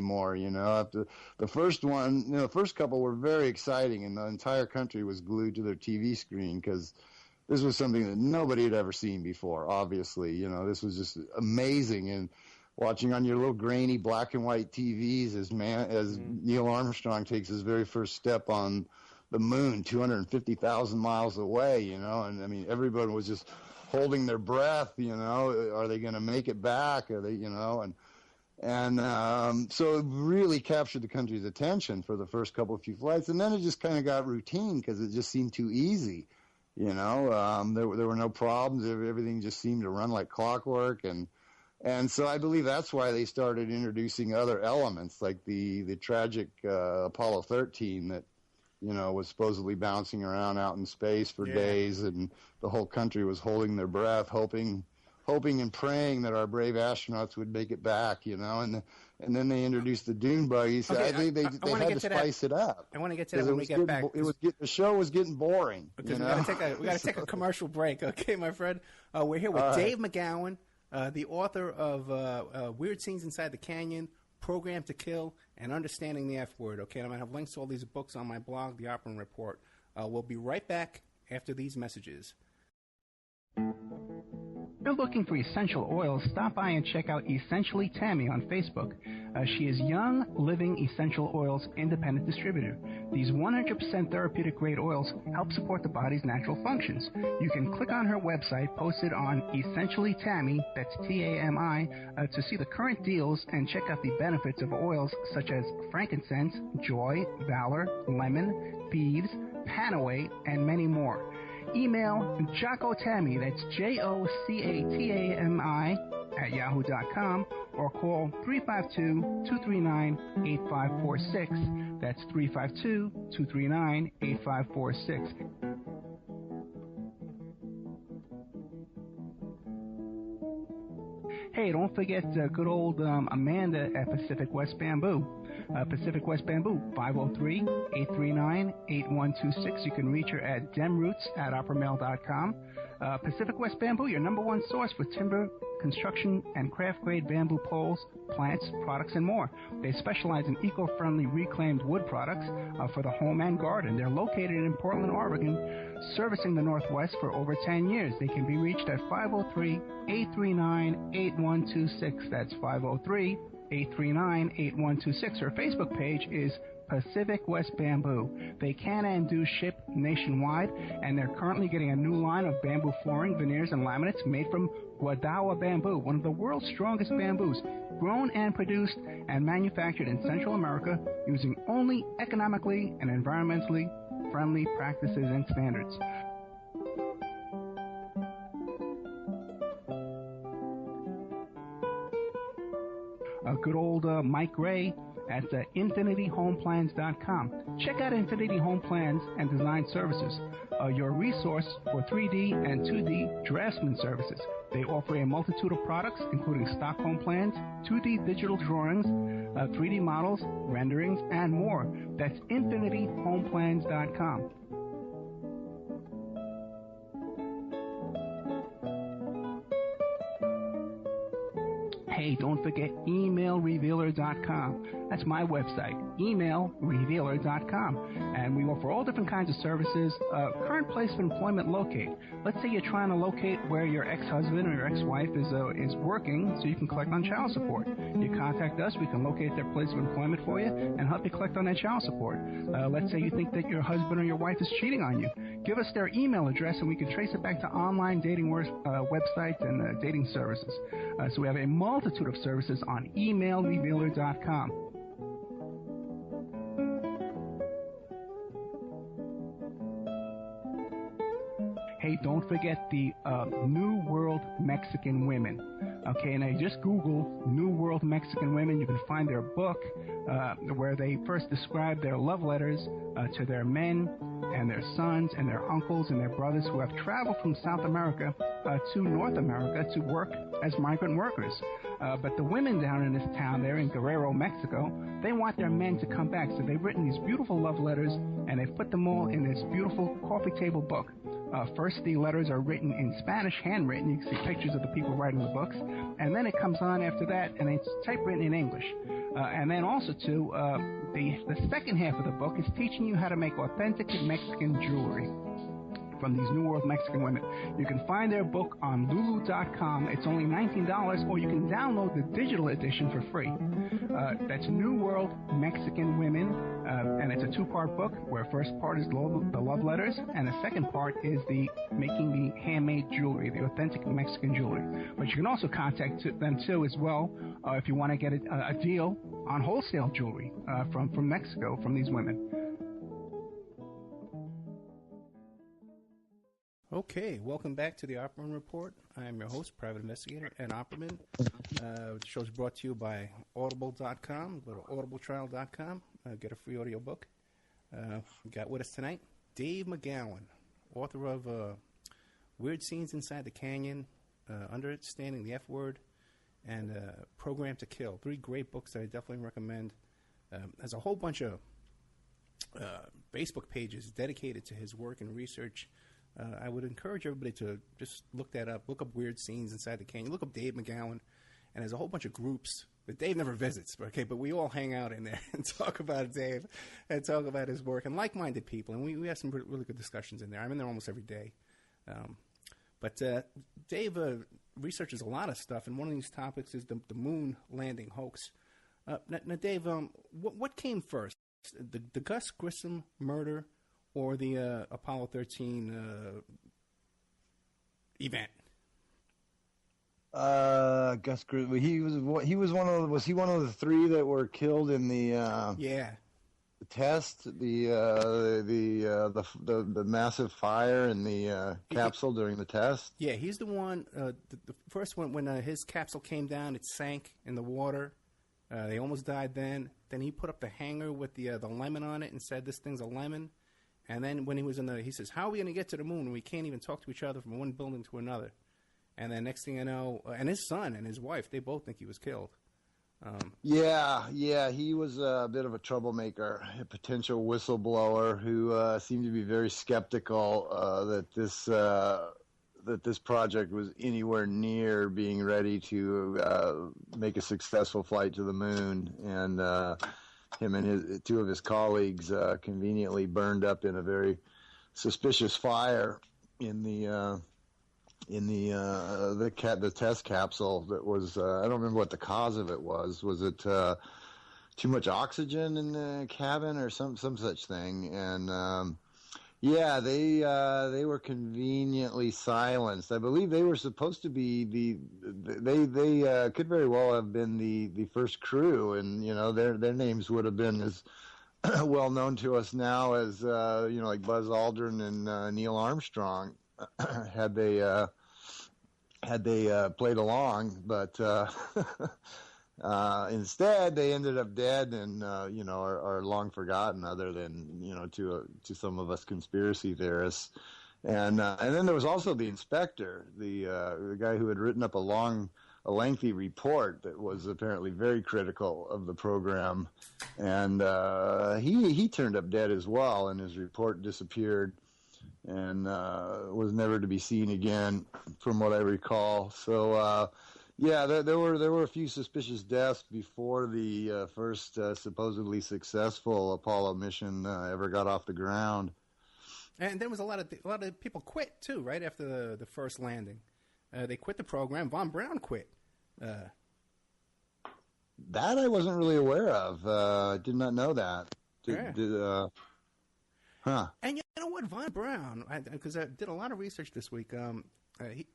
anymore. After the first one, the first couple were very exciting, and the entire country was glued to their TV screen because this was something that nobody had ever seen before. Obviously, this was just amazing, and watching on your little grainy black and white TVs as Neil Armstrong takes his very first step on the moon, 250,000 miles away, and I mean, everybody was just holding their breath, are they going to make it back? Are they, so it really captured the country's attention for the first few flights, and then it just kind of got routine because it just seemed too easy, there were no problems, everything just seemed to run like clockwork, and so I believe that's why they started introducing other elements like the tragic Apollo 13 that was supposedly bouncing around out in space for days, and the whole country was holding their breath, hoping and praying that our brave astronauts would make it back, and then they introduced the dune buggies. Okay, I think they had to spice it up. I want to get to that when we get back. The show was getting boring. Because we got to take a commercial break, okay, my friend? We're here with Dave MdGowan, the author of Weird Scenes Inside the Canyon, Program to Kill, and Understanding the F Word. Okay, and I'm going to have links to all these books on my blog, The Opera Report. We'll be right back after these messages. If you're looking for essential oils, stop by and check out Essentially Tammy on Facebook. She is Young Living Essential Oils Independent Distributor. These 100% therapeutic grade oils help support the body's natural functions. You can click on her website posted on Essentially Tammy, that's T-A-M-I, to see the current deals and check out the benefits of oils such as frankincense, joy, valor, lemon, beads, panaway, and many more. Email Jocko Tammy, that's Jocatami @yahoo.com, or call 352-239-8546. That's 352-239-8546. Hey, don't forget good old Amanda at Pacific West Bamboo. Pacific West Bamboo, 503-839-8126. You can reach her at demroots@oppermail.com. Pacific West Bamboo, your number one source for timber, construction, and craft-grade bamboo poles, plants, products, and more. They specialize in eco-friendly reclaimed wood products for the home and garden. They're located in Portland, Oregon, servicing the Northwest for over 10 years. They can be reached at 503-839-8126. That's 503-839-8126. Her Facebook page is Pacific West Bamboo. They can and do ship nationwide, and they're currently getting a new line of bamboo flooring, veneers, and laminates made from Guadawa bamboo, one of the world's strongest bamboos, grown and produced and manufactured in Central America using only economically and environmentally friendly practices and standards. Good old Mike Ray at infinityhomeplans.com. Check out Infinity Home Plans and Design Services, your resource for 3D and 2D draftsman services. They offer a multitude of products, including stock home plans, 2D digital drawings, 3D models, renderings, and more. That's infinityhomeplans.com. Hey, don't forget emailrevealer.com. That's my website, emailrevealer.com. And we offer all different kinds of services. Current place of employment locate. Let's say you're trying to locate where your ex-husband or your ex-wife is working so you can collect on child support. You contact us, we can locate their place of employment for you and help you collect on that child support. Let's say you think that your husband or your wife is cheating on you. Give us their email address and we can trace it back to online dating websites and dating services. So we have a multitude of services on emailrevealer.com. Hey, don't forget the New World Mexican Women. Okay, now you just Google New World Mexican Women. You can find their book where they first describe their love letters to their men and their sons and their uncles and their brothers who have traveled from South America to North America to work as migrant workers. But the women down in this town there in Guerrero, Mexico, they want their men to come back. So they've written these beautiful love letters and they've put them all in this beautiful coffee table book. First, the letters are written in Spanish, handwritten. You can see pictures of the people writing the books. And then it comes on after that, and it's typewritten in English. And then also, too, the second half of the book is teaching you how to make authentic Mexican jewelry from these New World Mexican women. You can find their book on Lulu.com. It's only $19, or you can download the digital edition for free. That's New World Mexican Women, and it's a two-part book, where first part is the love letters, and the second part is the making the handmade jewelry, the authentic Mexican jewelry. But you can also contact them, too, as well, if you want to get a deal on wholesale jewelry from Mexico, from these women. Okay, welcome back to the Opperman Report. I am your host, Private Investigator Ed Opperman. The show is brought to you by Audible.com. Go to audibletrial.com. Get a free audio book. We got with us tonight Dave McGowan, author of Weird Scenes Inside the Canyon, Understanding the F Word, and Program to Kill. 3 great books that I definitely recommend. There's a whole bunch of Facebook pages dedicated to his work and research. I would encourage everybody to just look that up. Look up Weird Scenes Inside the Canyon. Look up Dave McGowan. And there's a whole bunch of groups that Dave never visits, okay? But we all hang out in there and talk about Dave and talk about his work, and like-minded people. And we have some really good discussions in there. I'm in there almost every day. But Dave researches a lot of stuff, and one of these topics is the moon landing hoax. Now, Dave, what came first, the Gus Grissom murder or the Apollo 13 event? Gus Grissom. He was one of the 3 that were killed in the the test, the massive fire in the capsule during the test? Yeah, he's the one. The first one, when his capsule came down, it sank in the water. They almost died then. Then he put up the hanger with the lemon on it and said, "This thing's a lemon." And then when he was he says, "How are we going to get to the moon when we can't even talk to each other from one building to another?" And then next thing you know, and his son and his wife, they both think he was killed. Yeah, he was a bit of a troublemaker, a potential whistleblower who seemed to be very skeptical that this project was anywhere near being ready to make a successful flight to the moon. And him and 2 of his colleagues conveniently burned up in a very suspicious fire in the test capsule. That was I don't remember what the cause of it was. Was it too much oxygen in the cabin or some such thing? And they were conveniently silenced. I believe they were supposed to be they could very well have been the first crew, and their names would have been as well known to us now as like Buzz Aldrin and Neil Armstrong had they played along, but instead they ended up dead and are long forgotten, other than to some of us conspiracy theorists. And then there was also the inspector, the guy who had written up a lengthy report that was apparently very critical of the program, and he turned up dead as well, and his report disappeared and was never to be seen again, from what I recall. So there were a few suspicious deaths before the first supposedly successful Apollo mission ever got off the ground. And there was a lot of people quit too, right after the first landing. They quit the program. Von Braun quit. That I wasn't really aware of. I did not know that. And you know what, Von Braun, because I did a lot of research this week.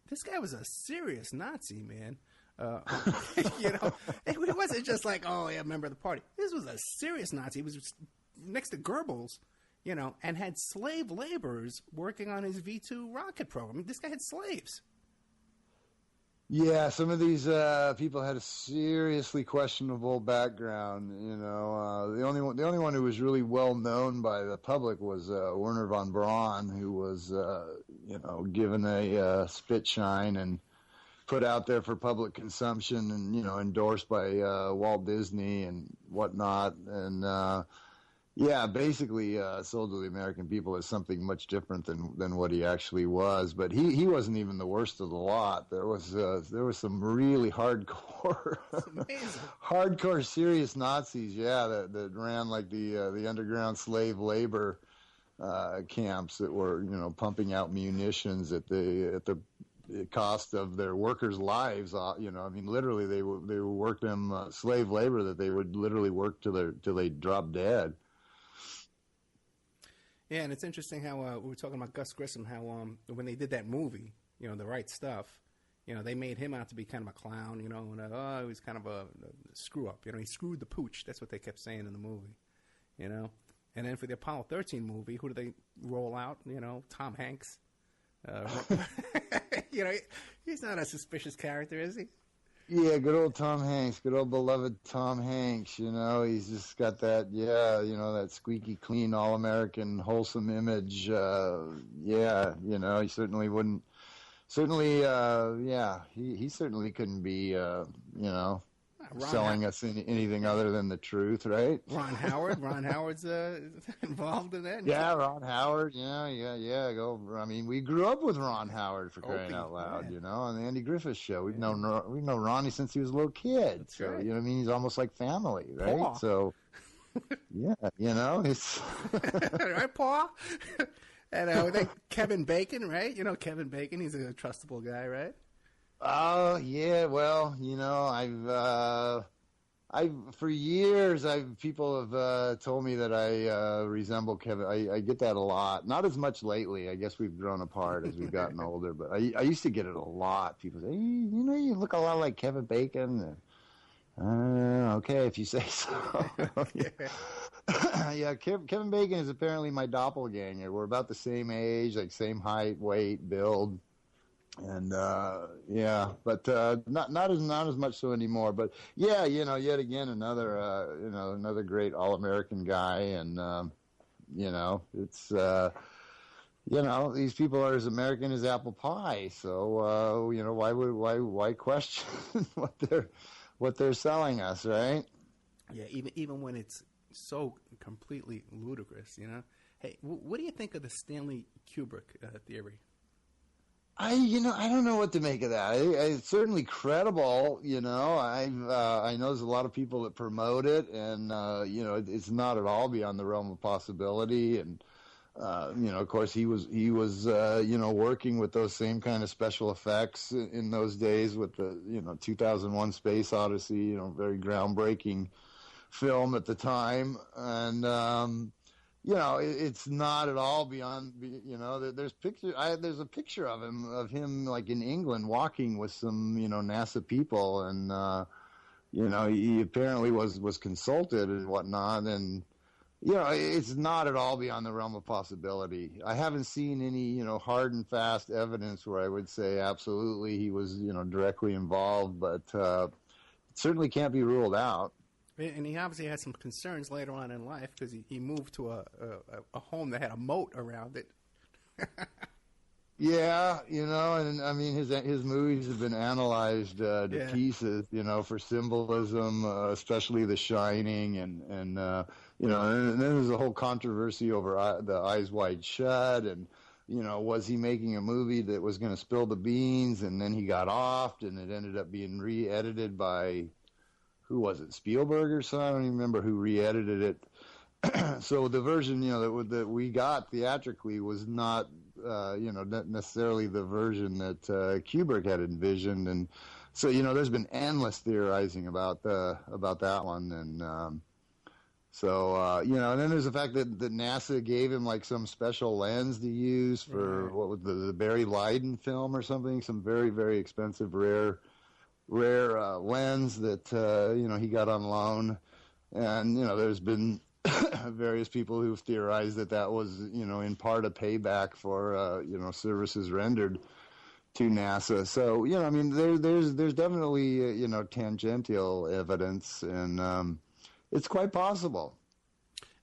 This guy was a serious Nazi, man. It wasn't just like, oh, yeah, member of the party. This was a serious Nazi. He was next to Goebbels, and had slave laborers working on his V-2 rocket program. I mean, this guy had slaves. Yeah, some of these people had a seriously questionable background. The only one who was really well known by the public was Werner von Braun, who was given a spit shine and put out there for public consumption, and endorsed by Walt Disney and whatnot. And Yeah, basically sold to the American people as something much different than what he actually was. But he wasn't even the worst of the lot. There was some really hardcore, hardcore serious Nazis. Yeah, that ran like the underground slave labor camps that were pumping out munitions at the cost of their workers' lives. I mean, literally they would work them slave labor that they would literally work till they dropped dead. Yeah, and it's interesting how we were talking about Gus Grissom, how when they did that movie, The Right Stuff, they made him out to be kind of a clown, and he was kind of a screw up. He screwed the pooch. That's what they kept saying in the movie, And then for the Apollo 13 movie, who do they roll out? Tom Hanks. He's not a suspicious character, is he? Yeah, good old Tom Hanks, good old beloved Tom Hanks. He's just got that, that squeaky clean, all-American, wholesome image. He certainly wouldn't. Certainly, he certainly couldn't be, selling us anything other than the truth, right? Ron Howard's involved in that. Yeah, Ron Howard. Yeah. I mean, we grew up with Ron Howard, for crying out loud, on the Andy Griffith Show. We've known Ronnie since he was a little kid. That's so right. I mean, he's almost like family, right? Paul. So, yeah, it's right, Paul. And Kevin Bacon, right? Kevin Bacon. He's a trustable guy, right? Oh, yeah. Well, I've for years, people have told me that I resemble Kevin. I get that a lot. Not as much lately. I guess we've grown apart as we've gotten older. But I used to get it a lot. People say, hey, you look a lot like Kevin Bacon. Okay, if you say so. Yeah, Kevin Bacon is apparently my doppelganger. We're about the same age, like same height, weight, build. And but not as much so anymore. But yeah, yet again another great all-American guy, and it's these people are as American as apple pie. So why question what they're selling us, right? Yeah, even when it's so completely ludicrous, Hey, what do you think of the Stanley Kubrick theory? I don't know what to make of that. It's certainly credible, I know there's a lot of people that promote it, and it's not at all beyond the realm of possibility. And of course, he was working with those same kind of special effects in those days with the 2001: Space Odyssey, very groundbreaking film at the time, and. It's not at all beyond. There's a picture of him like in England walking with some NASA people, and he apparently was consulted and whatnot, and it's not at all beyond the realm of possibility. I haven't seen any hard and fast evidence where I would say absolutely he was directly involved, but it certainly can't be ruled out. And he obviously had some concerns later on in life because he moved to a home that had a moat around it. Yeah, and I mean his movies have been analyzed to pieces, for symbolism, especially The Shining, and then there's a whole controversy over the Eyes Wide Shut, and was he making a movie that was going to spill the beans, and then he got offed, and it ended up being re-edited by. Who was it, Spielberg or something? I don't even remember who re-edited it. So the version, that we got theatrically was not, not necessarily the version that Kubrick had envisioned, and so there's been endless theorizing about that one, and and then there's the fact that NASA gave him like some special lens to use for what was the Barry Lyndon film or something, some very, very expensive rare lens that he got on loan, and there's been various people who've theorized that was in part a payback for services rendered to NASA. So I mean there's definitely tangential evidence, and it's quite possible.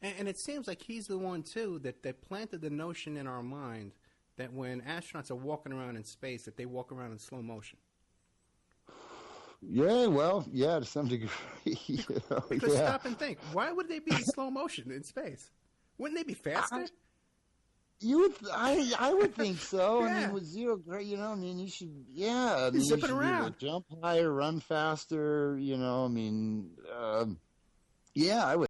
And it seems like he's the one too that planted the notion in our mind that when astronauts are walking around in space that they walk around in slow motion. Yeah, well, yeah, to some degree. Because stop and think. Why would they be in slow motion in space? Wouldn't they be faster? I would think so. Yeah. I mean, with 0 gravity, I mean, you should, I mean, zipping you should around. Jump higher, run faster, I mean, I would